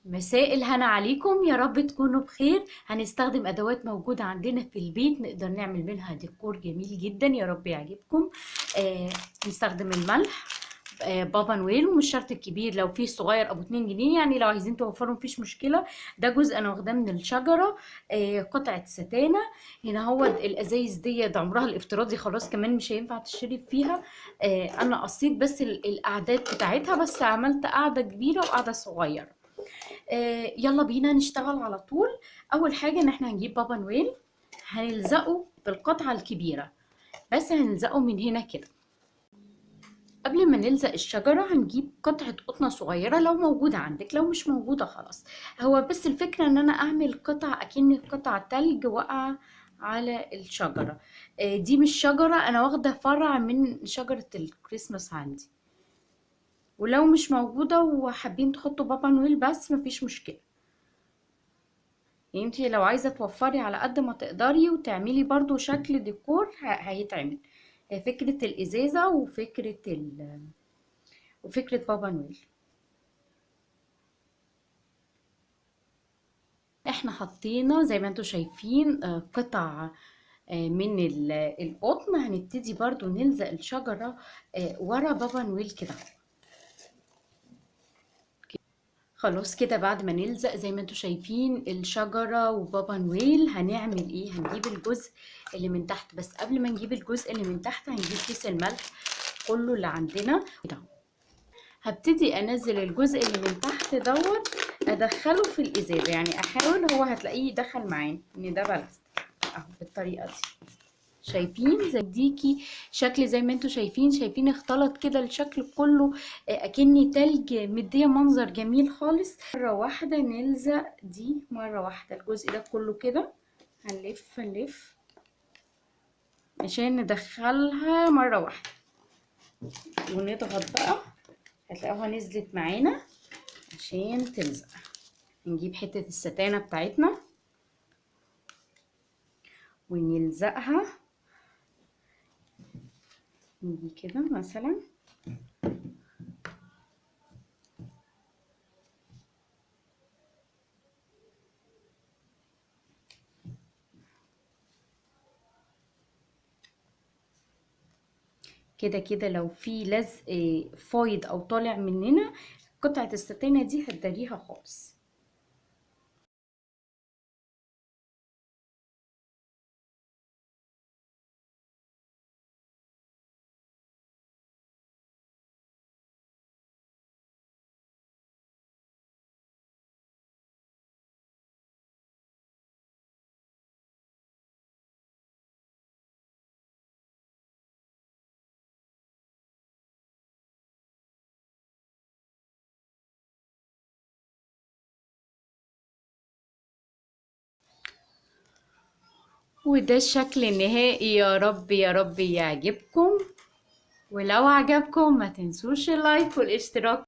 مساء الهنا عليكم، يا رب تكونوا بخير. هنستخدم ادوات موجودة عندنا في البيت نقدر نعمل منها ديكور جميل جدا، يا رب يعجبكم. نستخدم الملح، بابا نويل، ومش شرط الكبير، لو فيه صغير ابو 2 جنيه يعني، لو عايزين توفروا مفيش مشكلة. ده جزء انا واخداه من الشجرة. قطعة ستانة. هنا هو الازايز دي ده عمرها الافتراضي خلاص، كمان مش هينفع تشرب فيها. انا قصيت بس الاعداد بتاعتها، بس عملت قاعدة كبيرة وقاعدة صغيرة. يلا بينا نشتغل على طول. اول حاجة ان احنا هنجيب بابا نويل، هنلزقه في القطعة الكبيرة، بس هنلزقه من هنا كده. قبل ما نلزق الشجرة هنجيب قطعة قطنة صغيرة لو موجودة عندك، لو مش موجودة خلاص. هو بس الفكرة ان انا اعمل قطع اكن قطع تلج واقعة على الشجرة. دي مش شجرة، انا واخدة فرع من شجرة الكريسماس عندي، ولو مش موجودة وحابين تحطوا بابا نويل بس مفيش مشكلة. يعني انتي لو عايزة توفري على قد ما تقدري وتعملي برضو شكل ديكور هيتعمل. فكرة الإزازة وفكرة بابا نويل. احنا حطينا زي ما انتوا شايفين قطع من القطن. هنبتدي برضو نلزق الشجرة ورا بابا نويل كده. خلاص كده بعد ما نلزق زي ما انتوا شايفين الشجرة وبابا نويل، هنعمل ايه؟ هنجيب الجزء اللي من تحت، بس قبل ما نجيب الجزء اللي من تحت هنجيب كيس الملح كله اللي عندنا كده. هبتدي انزل الجزء اللي من تحت دوت، ادخله في الازازة، يعني احاول، هو هتلاقيه دخل معانا ان ده بلاستيك اهو بالطريقة دي. شايفين زي ديكي شكل زي ما انتوا شايفين اختلط كده الشكل كله اكني تلج، مديه منظر جميل خالص. مره واحده نلزق دي، مره واحده الجزء ده كله كده، هنلف عشان ندخلها مره واحده ونضغط بقى، هتلاقوها نزلت معانا عشان تلزق. نجيب حته الستانه بتاعتنا ونلزقها، نيجي كده مثلا كده كده. لو في لزق فايض او طالع مننا، قطعة الستانة دي هتداريها خالص. وده الشكل النهائي، يا رب يا رب يعجبكم. ولو عجبكم ما تنسوش اللايك والاشتراك.